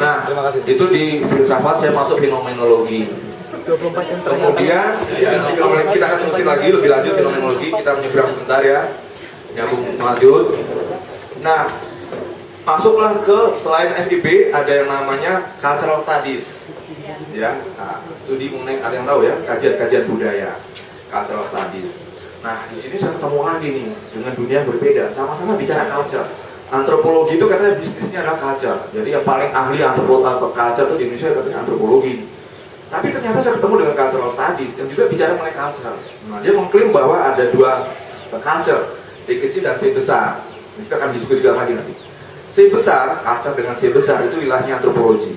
Nah, itu di filsafat saya masuk fenomenologi. 24 jam Kemudian kita akan terusin lagi lebih lanjut fenomenologi, kita menyeberang sebentar ya, nyambung lanjut. Nah, masuklah ke selain FIB ada yang namanya cultural studies, ya. Nah, studi mengenai, ada yang tahu ya, kajian-kajian budaya, cultural studies. Nah, di sini saya ketemu lagi nih dengan dunia yang berbeda, sama-sama bicara culture. Antropologi itu katanya bisnisnya adalah culture, jadi yang paling ahli antropologi culture itu di Indonesia katanya antropologi. Tapi ternyata saya ketemu dengan cultural studies yang juga bicara mengenai culture. Nah, dia mengklaim bahwa ada dua culture, C kecil dan C besar. Kita akan diskusikan lagi nanti. C besar, culture dengan C besar itu wilayahnya antropologi.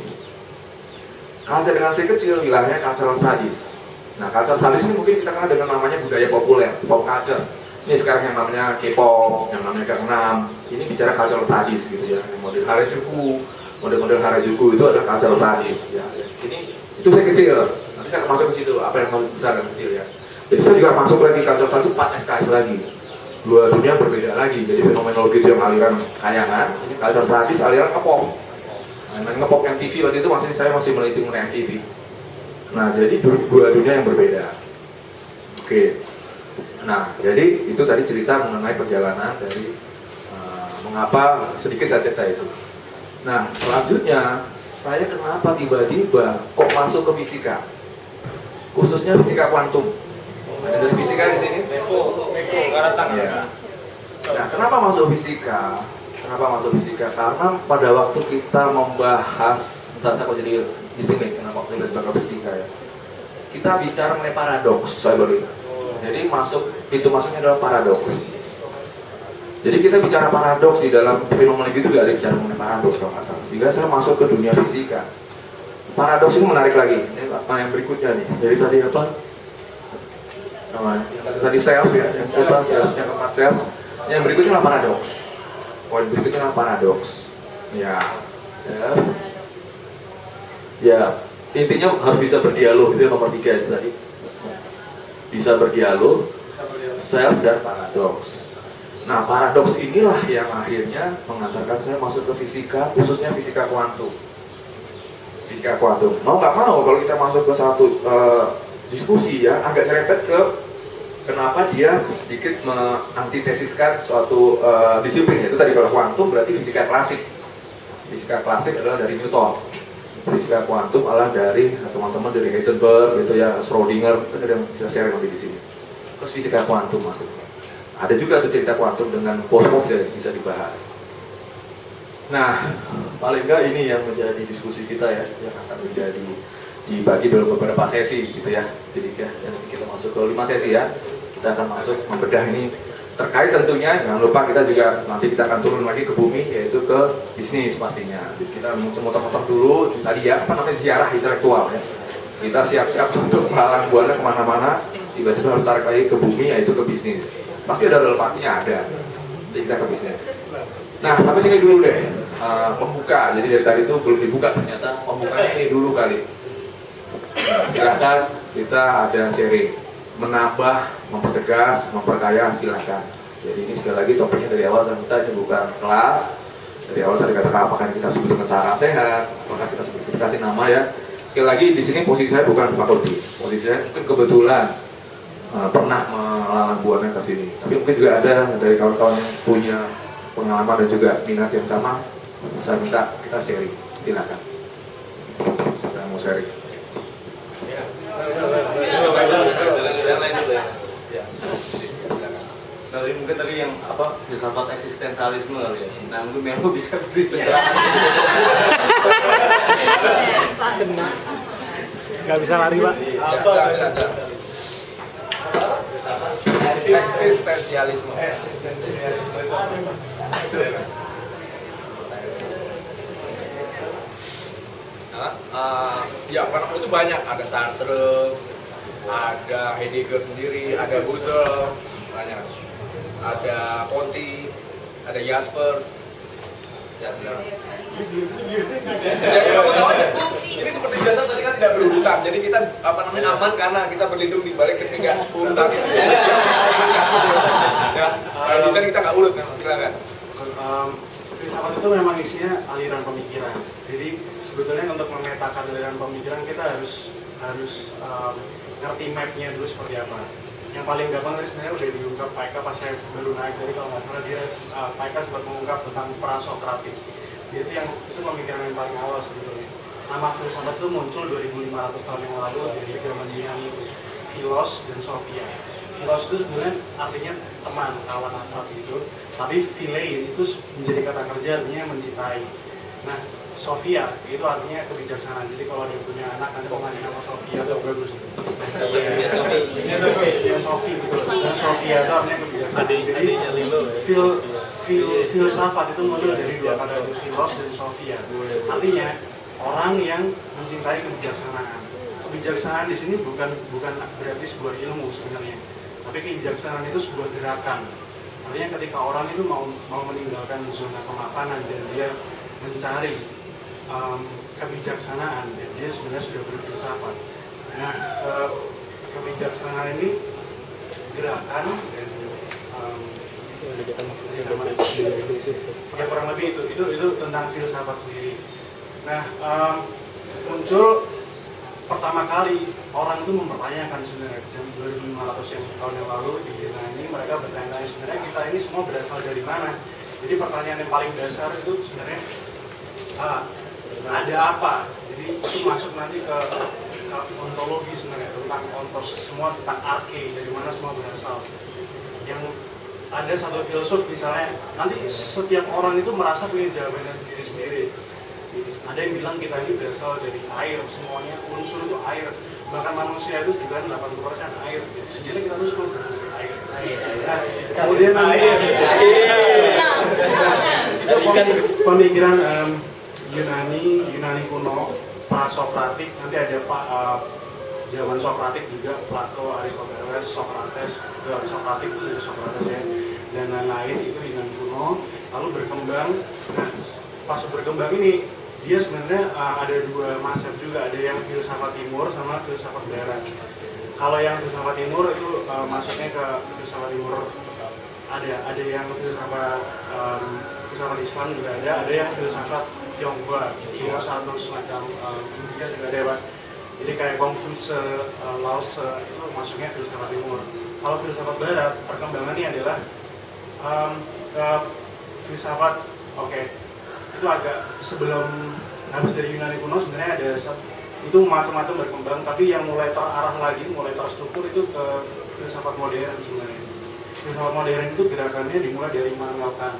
Culture dengan C kecil wilayahnya cultural studies. Nah, cultural studies ini mungkin kita kenal dengan namanya budaya populer, pop culture. Ini sekarang yang namanya K-pop, yang namanya Gangnam. Ini bicara cultural studies gitu ya. Model Harajuku, model-model Harajuku itu adalah cultural studies. Ya. Ini itu saya kecil, nanti saya akan masuk ke situ, apa yang besar dan kecil ya. Jadi saya juga masuk lagi cultural studies 4 SKS lagi. Dua dunia berbeda lagi, jadi fenomenologi itu yang aliran kayangan, ini cultural studies aliran ngepop. Nah, ngepop MTV waktu itu saya masih meneliti mengenai MTV. Nah, jadi dua dunia yang berbeda. Oke. Nah, jadi itu tadi cerita mengenai perjalanan dari mengapa sedikit saya cerita itu. Nah, selanjutnya saya kenapa tiba-tiba kok masuk ke fisika, khususnya fisika kuantum. Ada dari fisika di sini? Ya. Nah, kenapa masuk fisika? Kenapa masuk fisika? Karena pada waktu kita membahas, entah saya kok jadi di sini, kenapa saya tiba-tiba ke fisika ya? Kita bicara mengenai paradoks, saya baru ingat. Jadi pintu masuknya adalah paradoks. Jadi kita bicara paradoks di dalam fenomenologi itu juga ada bicara mengenai paradoks kalau nggak salah. Sehingga saya masuk ke dunia fisika. Paradoks itu menarik lagi. Ini yang berikutnya nih. Jadi tadi apa? Namanya. Tadi self ya, yang keempat self. Yang berikutnya adalah paradoks. Poin berikutnya adalah paradoks. Ya, self. Ya, intinya harus bisa berdialog. Itu yang nomor 3 itu tadi. Bisa berdialog, self dan paradoks. Nah, paradoks inilah yang akhirnya mengantarkan saya masuk ke fisika, khususnya fisika kuantum. Fisika kuantum. Mau nggak mau, kalau kita masuk ke satu diskusi ya, agak nyerempet ke kenapa dia sedikit mengantitesiskan suatu disiplin. Itu tadi kalau kuantum berarti fisika klasik. Fisika klasik adalah dari Newton. Fisika kuantum adalah dari teman-teman dari Heisenberg, gitu ya, Schrödinger. Itu ada yang bisa share nanti di sini. Terus fisika kuantum masuk. Ada juga tuh cerita kuantum dengan Bose bisa dibahas. Nah, paling enggak ini yang menjadi diskusi kita ya, yang akan menjadi dibagi dalam beberapa sesi gitu ya, sedikit ya. Dan kita masuk ke 5 sesi ya. Kita akan masuk membedah ini terkait tentunya. Jangan lupa kita juga nanti kita akan turun lagi ke bumi, yaitu ke bisnis pastinya. Jadi kita muter-muter dulu tadi ya, apa namanya, ziarah intelektual ya. Kita siap-siap untuk melalang buana kemana-mana, tiba-tiba harus tarik lagi ke bumi, yaitu ke bisnis. Pasti ada relevansinya, ada. Jadi kita ke bisnis. Nah, sampai sini dulu deh. Pembuka, jadi dari tadi itu belum dibuka ternyata. Pembukanya ini dulu kali. Silahkan, kita ada sharing. Menambah, mempertegas, memperkaya, silahkan. Jadi ini sekali lagi topiknya dari awal saya minta, ini bukan kelas. Dari awal tadi katakan apakah kita sebut dengan cara sehat, apakah kita sebut, kita kasih nama ya. Sekali lagi di sini posisi saya bukan fakulti. Posisi saya mungkin kebetulan pernah melalang buana ke sini. Tapi mungkin juga ada dari kawan-kawan yang punya pengalaman dan juga minat yang sama. Saya minta kita sharing. Silakan. Saya mau sharing. Nah, mungkin tadi yang apa filsafat eksistensialisme kali ya. Nah, mungkin Melo bisa cerita. Nggak bisa lari, Pak. Eksistensialisme. Ya, karena itu banyak. Ada Sartre, ada Heidegger sendiri, ada Husserl, banyak. Ada Conti, ada Jaspers. Ya, kamu tahu aja. Ini seperti biasa tadi kan tidak berurutan. Jadi kita aman karena kita berlindung di balik ketiga urutan itu. Ya, desain kita nggak urut kan, silakan. filsafat itu memang isinya aliran pemikiran. Jadi sebetulnya untuk memetakan aliran pemikiran kita harus ngerti mapnya dulu seperti apa. Yang paling gampang tadi sebenarnya udah diungkap Pak Eka pas saya baru naik, jadi kalau nggak salah dia Pak Eka sempat mengungkap tentang prasokratik. Jadi itu pemikiran yang paling awal sebetulnya. Nama filsafat itu muncul 2.500 tahun yang lalu dari zaman Yunani, Philos dan Sophia. Philos itu sebenarnya artinya teman, kawan akrab gitu. Tapi philein itu menjadi kata kerja artinya mencintai. Nah, Sophia itu artinya kebijaksanaan. Jadi kalau dia punya anak nanti mau ngasih nama Sophia itu bagus. Ya Sophie gitu. Dan Sophia itu artinya kebijaksanaan. Jadi filsafat itu muncul dari dua kata itu, Philos dan Sophia. Artinya orang yang mencintai kebijaksanaan. Kebijaksanaan di sini bukan berarti sebuah ilmu sebenarnya, tapi kebijaksanaan itu sebuah gerakan. Artinya ketika orang itu mau meninggalkan zona kemapanan dan dia mencari kebijaksanaan, dan dia sebenarnya sudah berfilsafat. Nah, kebijaksanaan ini gerakan dan ya kurang lebih itu tentang filsafat sendiri. Nah, muncul pertama kali orang itu mempertanyakan sebenarnya jam 2.500 tahun yang lalu di Yunani, mereka bertanya sebenarnya kita ini semua berasal dari mana. Jadi pertanyaan yang paling dasar itu sebenarnya ada apa. Jadi itu masuk nanti ke ontologi sebenarnya, tentang ontos, semua tentang arke, dari mana semua berasal. Yang ada satu filsuf misalnya, nanti setiap orang itu merasa punya jawabannya sendiri-sendiri. Ada yang bilang kita ini berasal dari air, semuanya unsur itu air. Bahkan manusia itu juga 80% air. Sebenarnya kita tuh semua dari air. Nah, kemudian pemikiran Yunani kuno, prasokratik, nanti ada zaman Sokratik juga, Plato, Aristoteles, Sokrates, Sokratik itu dari Sokrates ya, dan lain-lain itu Yunani kuno. Lalu berkembang. Nah, pas berkembang ini dia sebenarnya ada dua mazhab juga, ada yang filsafat timur sama filsafat barat. Kalau yang filsafat timur itu masuknya ke filsafat timur, ada yang filsafat Islam juga ada yang filsafat Tionghoa, satu semacam India juga ada Pak. Jadi kayak Confucius, Laozi itu masuknya filsafat timur. Kalau filsafat barat perkembangannya adalah filsafat itu agak sebelum habis dari Yunani kuno sebenarnya ada itu macam-macam berkembang, tapi yang mulai terarah lagi, mulai terstruktur itu ke filsafat modern sebenarnya. Filsafat modern itu gerakannya dimulai dari Immanuel Kant,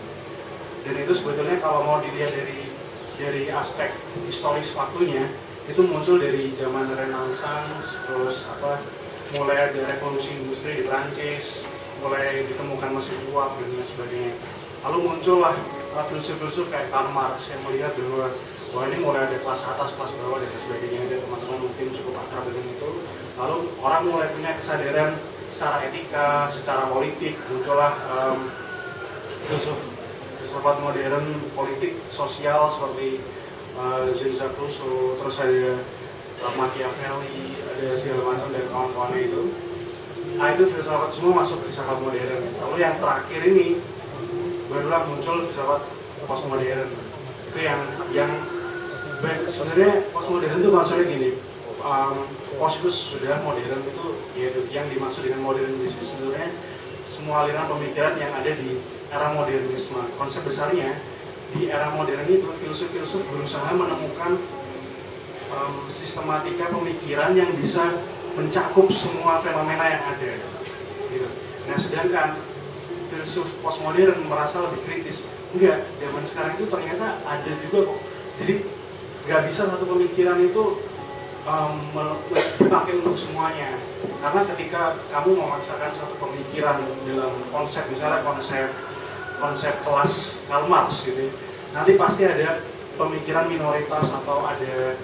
dan itu sebetulnya kalau mau dilihat dari aspek historis waktunya itu muncul dari zaman Renaissance, terus mulai ada revolusi industri di Prancis, mulai ditemukan mesin uap dan lain sebagainya. Lalu muncullah filsuf-filsuf kayak Karl Marx yang melihat bahwa ini mulai ada kelas atas, kelas bawah dan sebagainya. Dan teman-teman mungkin cukup akrab dengan itu. Lalu orang mulai punya kesadaran secara etika, secara politik. Muncullah filsafat modern, politik, sosial seperti Jean-Jacques Rousseau, terus ada Machiavelli, ada segala macam dari kawan-kawannya itu. Nah, itu filsafat semua masuk filsafat modern. Lalu yang terakhir ini barulah muncul filsafat postmodern. Itu yang sebenarnya postmodern itu konsepnya gini. Post itu sudah, modern itu yaitu yang dimaksud dengan modern itu sebenarnya semua aliran pemikiran yang ada di era modernisme. Konsep besarnya di era modern itu filsuf-filsuf berusaha menemukan sistematika pemikiran yang bisa mencakup semua fenomena yang ada. Gitu. Nah, sedangkan filsuf postmodern merasa lebih kritis. Enggak, zaman sekarang itu ternyata ada juga kok. Jadi nggak bisa satu pemikiran itu dipakai untuk semuanya. Karena ketika kamu memaksakan satu pemikiran dalam konsep, misalnya konsep kelas Karl Marx gitu, nanti pasti ada pemikiran minoritas atau ada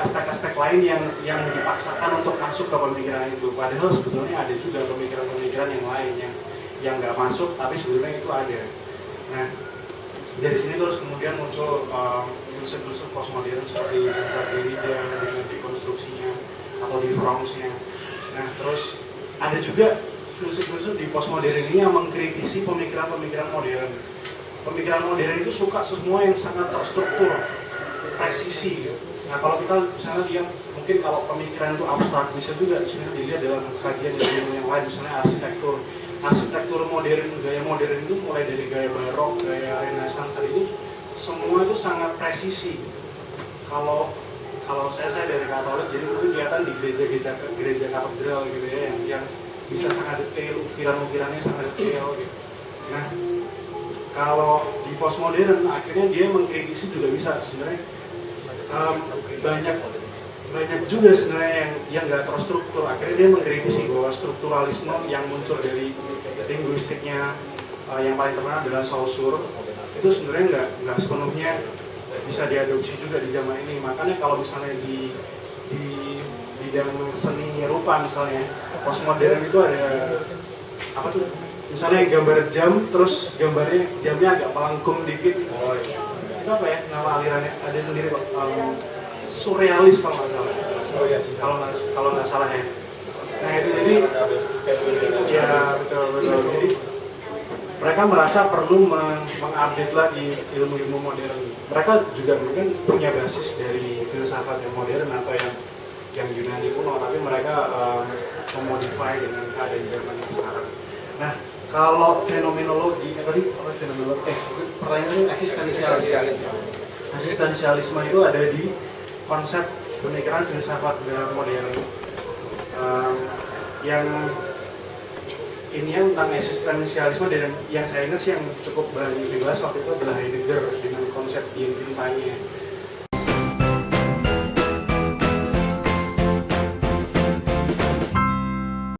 aspek-aspek lain yang dipaksakan untuk masuk ke pemikiran itu. Padahal sebetulnya ada juga pemikiran-pemikiran yang lain yang nggak masuk, tapi sebetulnya itu ada. Nah, dari sini terus kemudian muncul filsuf-filsuf postmodern seperti Derrida dengan dekonstruksinya atau difference-nya. Nah, terus ada juga filsuf-filsuf di postmodern ini yang mengkritisi pemikiran-pemikiran modern. Pemikiran modern itu suka semua yang sangat terstruktur, presisi. Nah kalau kita misalnya lihat, mungkin kalau pemikiran itu abstrak bisa juga sebenarnya dilihat dalam kajian yang lain, misalnya arsitektur. Arsitektur modern, gaya modern itu mulai dari gaya barok, gaya renaissance itu semua itu sangat presisi. Kalau saya dari Katolik, jadi mungkin kelihatan di gereja katedral gitu ya, yang bisa sangat detail, ukiran-ukirannya sangat detail gitu. Nah, kalau di postmodern akhirnya dia mengkritisi juga bisa sebenarnya banyak juga sebenarnya yang nggak terstruktur. Akhirnya dia mengkritisi bahwa strukturalisme yang muncul dari linguistiknya yang paling terkenal adalah Saussure itu sebenarnya nggak sepenuhnya bisa diadopsi juga di zaman ini. Makanya kalau misalnya di bidang seni rupa misalnya postmodern itu ada apa tuh? Misalnya gambar jam, terus jamnya agak melengkung dikit. Itu apa ya nama alirannya? Ada sendiri kok. Surrealis kalau nggak salah. Kalau nggak salah ya. Nah itu jadi ya betul. Jadi mereka merasa perlu mengupdate lagi ilmu-ilmu modern. Mereka juga mungkin punya basis dari filsafat yang modern atau yang Yunani kuno, tapi mereka memodify dengan keadaan zaman yang sekarang. Nah, kalau fenomenologi, pertanyaan eksistensialisme itu ada di konsep pemikiran filsafat modern yang ini tentang eksistensialisme, dan yang saya ingat sih yang cukup banyak dibahas waktu itu adalah Heidegger dengan konsep dien tintanya.